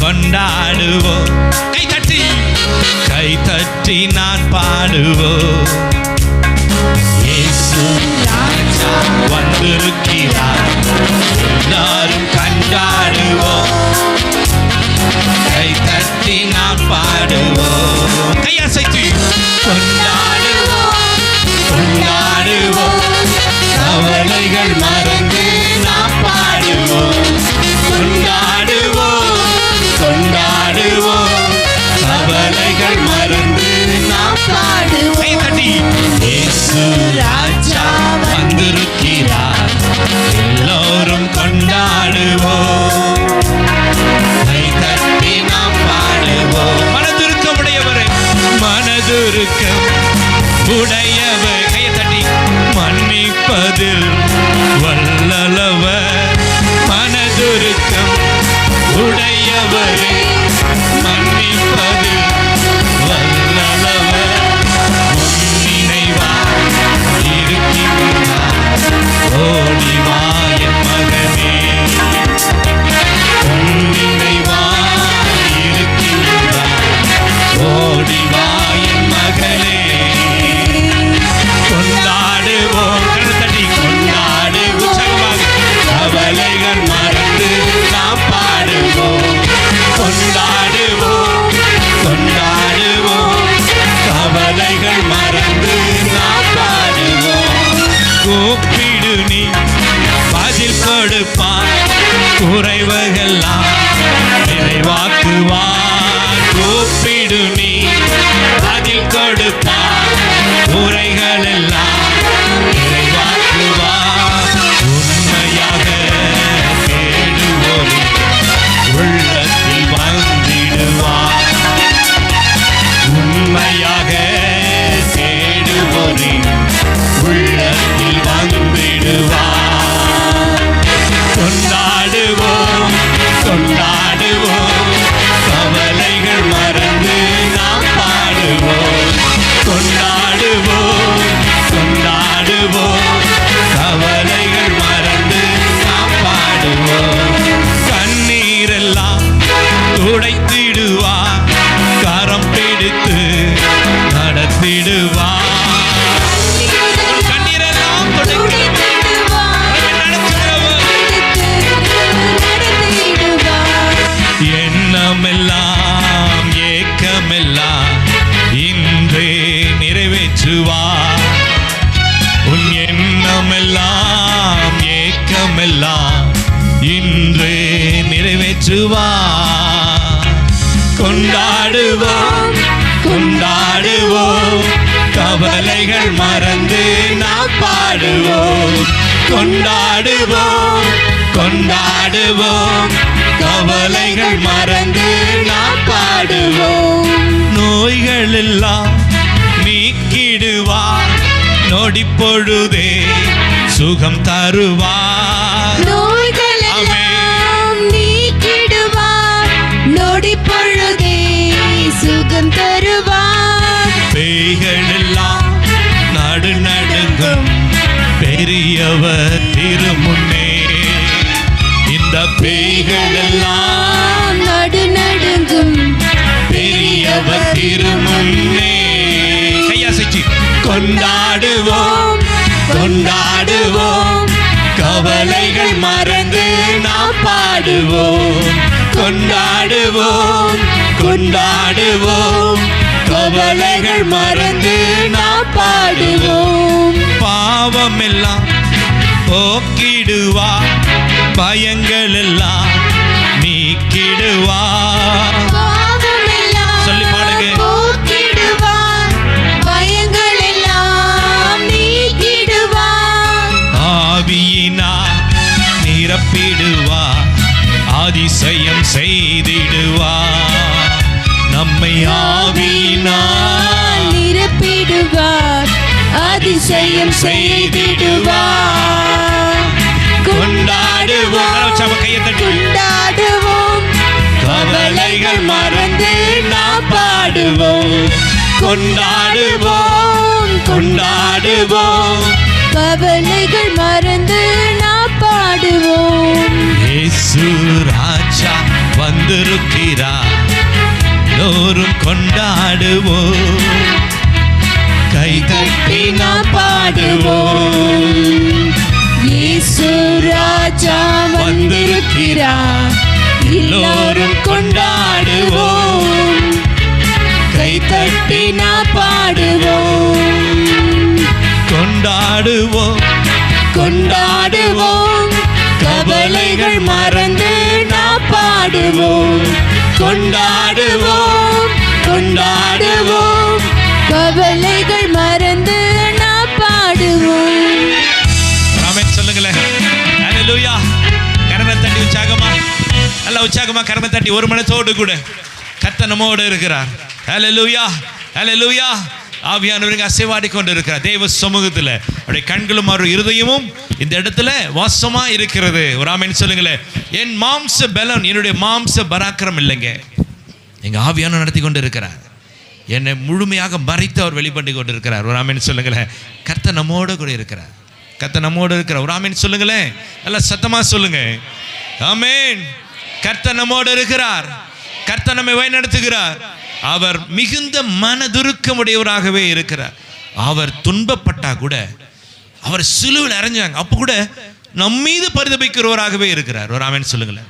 கொண்டாடுவோம். கை தட்டி நான் பாடுவோம். இயேசு ராஜா வந்திருக்கிறார், எல்லாரும் கொண்டாடுவோம். கை தட்டி நாம் பாடுவோம். கையசைத்து கொண்டாடுவோம், கொண்டாடுவோம். கவலைகள் மறந்து நாம் பாடுவோம். கொண்டாடுவோம், கொண்டாடுவோம். கவலைகள் மறந்து நாம் பாடுவோம். கை தட்டி இயேசு ராஜா வந்திருக்கிறார், எல்லோரும் கொண்டாடுவோம். கை தட்டி நாம் பாடுவோம். மனதுருக்கமுடையவரே, மனதுருக்கம் உடையவர். கையை தட்டி மன்னிப்பதில் வல்லவர். மனதுருக்கம் உடையவரே, மன்னிப்பதில் வல்லவர். நினைவாய் இருக்கின்றார், ஓடிவா என் மகனே. நினைவாய் இருக்கின்றார், ஓடிவா என் மகளே. கொண்டாடுவோம், கருத்தடி கொண்டாடு உற்சாகமாக. கவலைகள் மறந்து நாம் பாடுவோம். கொண்டாடுவோம், கொண்டாடுவோம். கவலைகள் மறந்து நாம் பாடுவோம். கூப்பிடு நீ பதில் கொடுப்பார், குறைவுகள்லாம் நிறைவாக்குவார். கூப்பிடு நீ பதில் கொடுப்பார், குறைகள் எல்லாம் நிறைவாக்குவார். உண்மையாக தேடுவோம், உள்ளத்தில் வந்திடுவார். உண்மையாக தேடுவோரே, உள்ளத்தில் வந்திடுவார். கொண்டாடுவோம், கொண்டாடுவோம். கவலைகள் மறந்து நாம் பாடுவோம். கொண்டாடுவோம், கொண்டாடுவோம். கவலைகள் மறந்து நாம் பாடுவோம். கண்ணீரெல்லாம் துடைத்திடுவார், கரம் பிடித்து நடத்திடுவார். கண்ணீரெல்லாம் எண்ணமெல்லாம் ஏக்கமெல்லாம் இன்றே நிறைவேற்றுவார். உன் எண்ணமெல்லாம் ஏக்கமெல்லாம் இன்றே நிறைவேற்றுவார். கொண்டாடுவோம், கொண்டாடுவோம். கவலைகள் மறந்து நாம் பாடுவோம். கொண்டாடுவோம், கொண்டாடுவோம். கவலைகள் மறந்து நாம் பாடுவோம். நோய்கள் எல்லாம் நீக்கிடுவார், நொடி பொழுதே சுகம் தருவார். நோய்கள் எல்லாம் நீக்கிடுவார், நொடி பொழுதே சுகம் தருவார். பேய்கள் எல்லாம் நடுநடுங்கும், பெரியவர் திருமுன்னே. இந்த பேய்கள் எல்லாம் நடுநடுங்கும், பெரியவர் திருமுன்னே. கையாசைச்சு கொண்டாடுவோம், கொண்டாடுவோம். கவலைகள் மறந்து நாம் பாடுவோம். கொண்டாடுவோம், கொண்டாடுவோம். கவலைகள் மறந்து நாம் பாடுவோம். பாவம் எல்லாம் போக்கிடுவார், பயங்கள் எல்லாம் நீக்கிடுவார். சொல்லி பாடுங்க. போக்கிடுவார், பயங்கள் எல்லாம் நீக்கிடுவார். ஆவியினால் நிரப்பிடுவார், அதிசயம் செய்திடுவார். நம்மை ஆவியினால் நிரப்பிடுவார், அதிசயம் செய்திடுவார். கொண்டாடுவோம், கொண்டாடுவோம். கவலைகள் மறந்து நாம் பாடுவோம். கொண்டாடுவோம், கொண்டாடுவோம். கவலைகள் மறந்து நாம் பாடுவோம். இயேசு ராஜா வந்திருக்கிறார். எல்லோரும் கொண்டாடுவோம், கை தட்டி நாம் பாடுவோம். இயேசு ராஜா வந்திருக்கிறார், எல்லோரும் கொண்டாடுவோம், கை தட்டி நாம் பாடுவோம். கொண்டாடுவோம், கொண்டாடுவோம், கவலைகள் மறந்து நாம் பாடுவோம். கொண்டாடுவோம், கொண்டாடுவோம், கவலைகள் மறந்து நாம் பாடுவோம். ஆமென் சொல்லுங்களேன். ஹalleluya. கரங்களை தட்டி உற்சாகமா, நல்ல உற்சாகமா கரங்களை தட்டி ஒரு மனத்தோடு கூட கர்த்தர் நம்மோடு இருக்கிறார். ஹalleluya, ஹalleluya. ஆவியானவர் அசைவாடி கொண்டு இருக்கிறார் தேவ சமூகத்தில். அவருடைய கண்களும் அவர் இருதயமும் இந்த இடத்துல வாசமா இருக்கிறது. ஒரு ஆமென் சொல்லுங்களேன். என் மாம்ச பலன், என்னுடைய மாம்ச பராக்கிரம் இல்லைங்க, எங்க ஆவியானவர் நடத்தி கொண்டு இருக்கிறார். என்னை முழுமையாக மறைத்து அவர் வெளிப்பட்டு கொண்டு இருக்கிறார். ஒரு ஆமென் சொல்லுங்களேன். கர்த்தர் நம்மோடு கூட இருக்கிறார், கர்த்தர் நம்மோடு இருக்கிறார். ஒரு ஆமென் சொல்லுங்களேன், நல்லா சத்தமா சொல்லுங்க. ஆமென். கர்த்தர் நம்மோடு இருக்கிறார், கர்த்தர் நம்மை வழிநடத்துகிறார். அவர் மிகுந்த மனதுருக்கமுடையவராகவே இருக்கிறார். அவர் துன்பப்பட்டா கூட, அவர் சிலுவையில் அறைஞ்சாங்க, அப்போ கூட நம்மீது பரிதபிக்கிறவராகவே இருக்கிறார். ஒரு ஆமென் சொல்லுங்களேன்.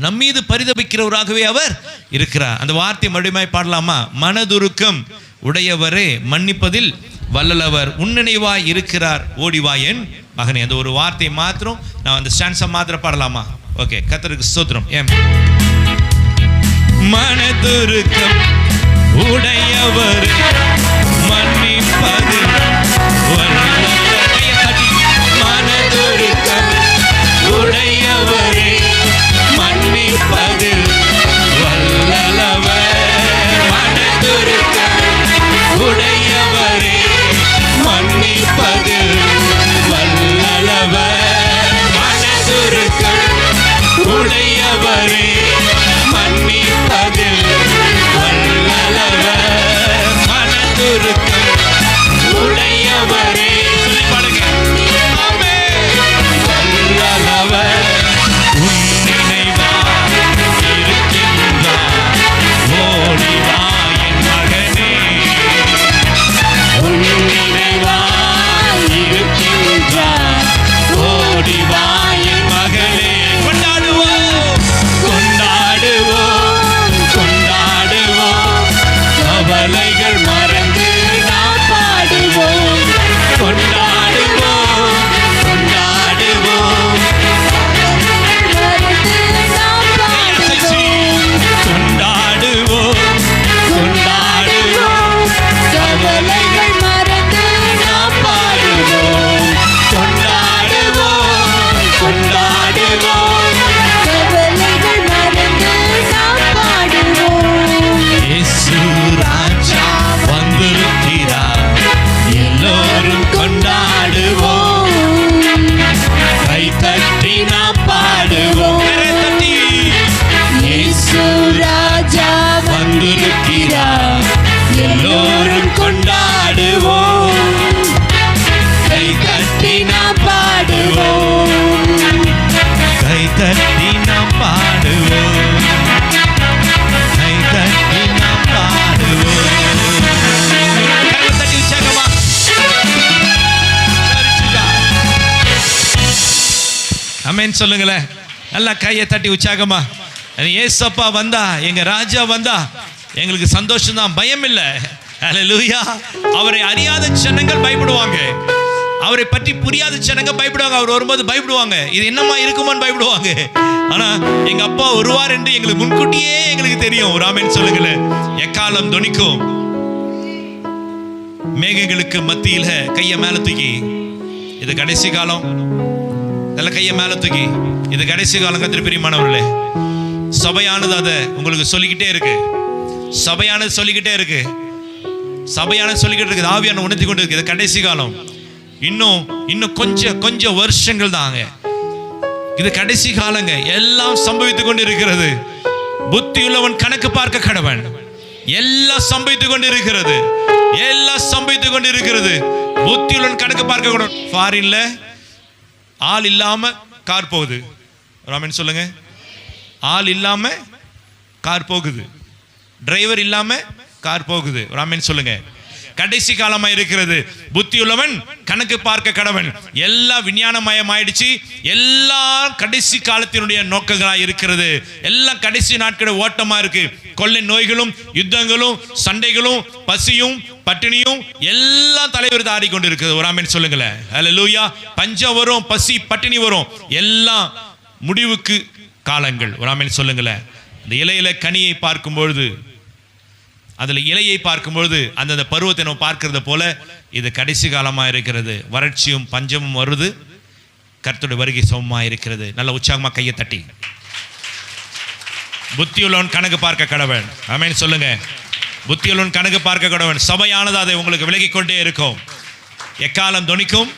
நம்மீது பரிதபிக்கிறவராகவே அவர் இருக்கிறார். அந்த வார்த்தை மறுபடியும் பாடலாமா? மனதுருக்கம் உடையவரே, மன்னிப்பதில் வல்லவர், உன்னினைவாய் இருக்கிறார், ஓடிவா என் மகனே. அந்த ஒரு வார்த்தை மாத்திரம் நான் அந்த ஸ்டான்ஸை மாத்திரம் பாடலாமா? ஓகே, கர்த்தருக்கு ஸ்தோத்திரம். மனதுருக்கம் உடையவர், மன்னிப்பதில் வல்லவர். மனதுருக்கம் உடையவரே, மன்னிப்பதில் வல்லவர். மனதுருக்கம் உடையவரே, மன்னிப்பதில் வல்லவர். மனதுருக்கம் உடையவரே, மன்னிப்பதில் வல்லவர். மனதுருக்கம் உடையவரே, சொல்லி பாடுங்க. ஆமென். வல்லவர், உன் நினைவாய் இருக்கின்றார், ஓடி வா என் மகனே. உன் நினைவாய் இருக்கின்றார், ஓடி வா என் மகளே. கொண்டாடுவோம், கொண்டாடுவோம், கொண்டாடுவோம், கவலைகள் மறந்து நாம் பாடுவோம். கொண்டாடுவோம், கொண்டாடுவோம், மறந்து நாம் பாடுவோம். கொண்டாடுவோம், கொண்டாடுவோம், கவலைகள் மறந்து நாம் பாடுவோம். கொண்டாடுவோம், கொண்டாடுவோம், கவலைகள் மறந்து நாம் பாடுவோம். இயேசு ராஜா வந்திருக்கிறார், எல்லோரும் கொண்டாடுவோம், கை தட்டி நாம் பாடுவோம். கரை தட்டி. இயேசு ராஜா வந்திருக்கிறார், எல்லோரும் கொண்டாடுவோம், கை தட்டி நாம் பாடுவோம், கை தட்டி நாம் பாடுவோம், கை தட்டி நாம் பாடுவோம். கரங்களை தட்டி உற்சாகமா. ஆமென் சொல்லுங்களேன். நல்லா கையை தட்டி உற்சாகமா. ஏசப்பா வந்தா, எங்க ராஜா வந்தா எங்களுக்கு சந்தோஷம் தான், பயம் இல்லை. ஹல்லேலூயா. அவரை அறியாத ஜனங்கள் பயப்படுவாங்க, அவரை பற்றி புரியாத ஜனங்கள் பயப்படுவாங்க. அவர் வரும்போது பயப்படுவாங்க, இது என்னமா இருக்குமான்னு பயப்படுவாங்க. ஆனா எங்க அப்பா வருவார் என்று எங்களுக்கு முன்கூட்டியே எங்களுக்கு தெரியும். ஒரு ஆமென் சொல்லுங்களேன். எக்காலம் தொனிக்கும், மேகங்களுக்கு மத்தியில கையை மேல தூக்கி, இது கடைசி காலம், நல்ல கையை மேல தூக்கி, இது கடைசி காலம். கர்த்தர் பிரியமானவர்களே, சபையானது அதை உங்களுக்கு சொல்லிக்கிட்டே இருக்கு, சபையானது சொல்லிக்கிட்டே இருக்கு, சபையானது சொல்லிக்கிட்டு இருக்கு, ஆவியான உணர்த்தி கொண்டு இருக்கு. இது கடைசி காலம், இன்னும் கொஞ்சம் வருஷங்கள் தாங்க, இது கடைசி காலங்க. எல்லாம் சம்பவித்துக் கொண்டு இருக்கிறது. புத்தியுள்ளவன் கணக்கு பார்க்க கடவன். எல்லாம் சம்பவித்துக் கொண்டு இருக்கிறது, எல்லாம் சம்பவித்துக் கொண்டு இருக்கிறது. புத்தியுள்ளவன் கணக்கு பார்க்க கூட. ஃபாரின்ல ஆள் இல்லாம கார் போகுது. ராமன் சொல்லுங்க. ஆள் இல்லாம கார் போகுது, டிரைவர் இல்லாம கார் போகுது. ஒரு ஆமென் சொல்லுங்க. கடைசி காலமா இருக்கிறது. புத்தியுள்ளவன் கணக்கு பார்க்க கடவன். எல்லாம் விஞ்ஞானமயமாயிடுச்சு. எல்லாம் கடைசி காலத்தினுடைய நோக்கங்களா இருக்கிறது. எல்லாம் கடைசி நாட்களோட ஓட்டமா இருக்கு. கொள்ளை நோய்களும் யுத்தங்களும் சண்டைகளும் பசியும் பட்டினியும் எல்லாம் தலைவர் தாடி கொண்டு இருக்குது. ஒரு ஆமென் சொல்லுங்களேன். ஹல்லேலூயா. பஞ்சம் வரும், பசி பட்டினி வரும், எல்லாம் முடிவுக்கு காலங்கள். ஒரு ஆமென் சொல்லுங்களேன். இந்த இலையில கனியை பார்க்கும்பொழுது, அதுல இலையை பார்க்கும்பொழுது அந்தந்த பருவத்தை நம்ம பார்க்கறத போல இது கடைசி காலமா இருக்கிறது. வறட்சியும் பஞ்சமும் வருது, கர்த்தருடைய வருகை சமமா இருக்கிறது. நல்ல உற்சாகமா கையை தட்டி புத்தியுள்ளவன் கணக்கு பார்க்க கடவன். ஆமென் சொல்லுங்க. புத்தியுள்ளவன் கணக்கு பார்க்க கடவன். சபையானது அதை உங்களுக்கு விலகிக் கொண்டே இருக்கும். எக்காலம் தொனிக்கும்.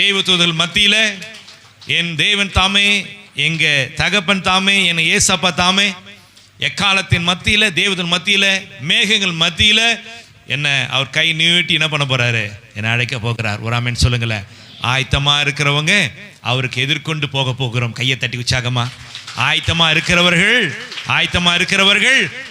தேவதூதர்கள் மத்தியில என் தேவன் தாமே, எங்க தகப்பன் தாமே, என் ஏசப்பா தாமே, எக்காலத்தின் மத்தியில, தேவதன் மத்தியில, மேகங்கள் மத்தியில என்ன அவர் கை நீட்டி என்ன பண்ண போறாரு? என்ன அழைக்க போகிறார். ஒரு ஆமென் சொல்லுங்களேன். ஆயத்தமா இருக்கிறவங்க அவருக்கு எதிர்கொண்டு போக போகிறோம். கையை தட்டி உற்சாகமா. ஆயத்தமா இருக்கிறவர்கள்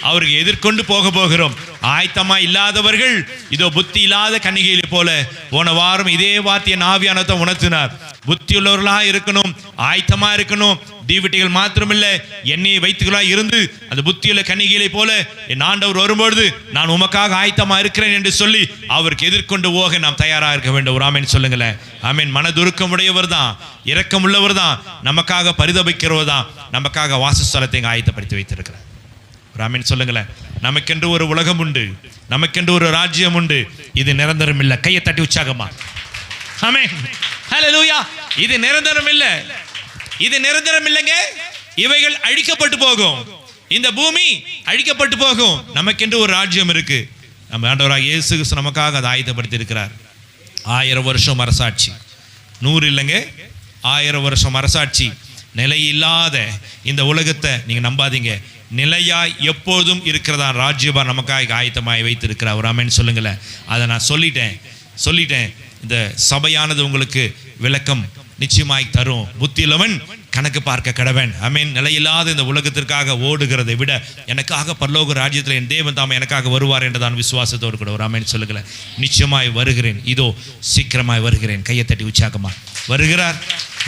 அவருக்கு எதிர்கொண்டு போக போகிறோம். ஆயத்தமா இல்லாதவர்கள் இதோ புத்தி இல்லாத கன்னிகையை போல. போன வாரம் இதே வார்த்தையை ஆவியானவர் உணர்த்தினார். புத்தியுள்ளவர்களா இருக்கணும், ஆயத்தமா இருக்கணும். தீவிட்டிகள் மாத்திரமில்லை, எண்ணெயை வைத்துகளா இருந்து அந்த புத்தியுள்ள கன்னிகையை போல என் ஆண்டவர் வரும்பொழுது நான் உமக்காக ஆயத்தமா இருக்கிறேன் என்று சொல்லி அவருக்கு எதிர்கொண்டு போக நாம் தயாராக இருக்க வேண்டும். ஒரு ஆமென் சொல்லுங்களேன். ஆமென். மனதுருக்கம் உடையவர் தான், இரக்கம் உள்ளவர் தான், நமக்காக பரிதபிக்கிறவர் தான், நமக்காக வாசஸ்தலத்தை ஆயத்தப்படுத்தி வைத்திருக்கிறார். ஒரு ஆமென் சொல்லுங்களேன். நமக்கென்று ஒரு உலகம் உண்டு, நமக்கென்று ஒரு ராஜ்யம் உண்டு. இது நிரந்தரம் இல்லை. கையை தட்டி உற்சாகமா. ஆமென். ஹல்லேலூயா. இது நிரந்தரம் இல்லை, இது நிரந்தரம் இல்லைங்க. இவைகள் அழிக்கப்பட்டு போகும். இந்த பூமி அழிக்கப்பட்டு போகும். நமக்கென்று ஒரு ராஜ்யம் இருக்கு. நம்ம ஆண்டவராகிய இயேசு கிறிஸ்து நமக்காக அதை ஆயத்தப்படுத்தி இருக்கிறார். 1000 வருஷம் அரசாட்சி. 100 இல்லைங்க, 1000 வருஷம் அரசாட்சி. நிலையில்லாத இந்த உலகத்தை நீங்க நம்பாதீங்க. நிலையாய் எப்போதும் இருக்கிறதா ராஜ்யபா நமக்காக ஆயத்தமாய் வைத்திருக்கிறார். ஒரு ஆமென் சொல்லுங்களேன். அதை நான் சொல்லிட்டேன். இந்த சபையானது உங்களுக்கு விளக்கம் நிச்சயமாய் தரும். புத்தியுள்ளவன் கணக்கு பார்க்க கடவன். ஆமென். நிலையில்லாத இந்த உலகத்திற்காக ஓடுகிறதை விட எனக்காக பரலோக ராஜ்யத்தில் என் தேவன் தாமே எனக்காக வருவார் என்றுதான் விசுவாசத்தோடு கூட ஒரு ஆமென் சொல்லுங்களேன். நிச்சயமாய் வருகிறேன், இதோ சீக்கிரமாய் வருகிறேன். கையை தட்டி உற்சாகமா. வருகிறார்.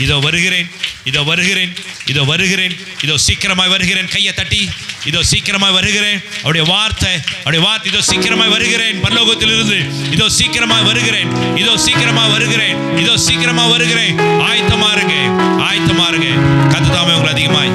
இதோ வருகிறேன், இதோ வருகிறேன், இதோ வருகிறேன், இதோ சீக்கிரமாய் வருகிறேன். கையை தட்டி இதோ சீக்கிரமாய் வருகிறேன். அவருடைய வார்த்தை இதோ சீக்கிரமாய் வருகிறேன். பரலோகத்திலிருந்து இதோ சீக்கிரமாய் வருகிறேன், இதோ சீக்கிரமாய் வருகிறேன், இதோ சீக்கிரமாய் வருகிறேன். ஆயத்தமா இருங்க. கர்த்தர் தாமே உங்களை அதிகமாய்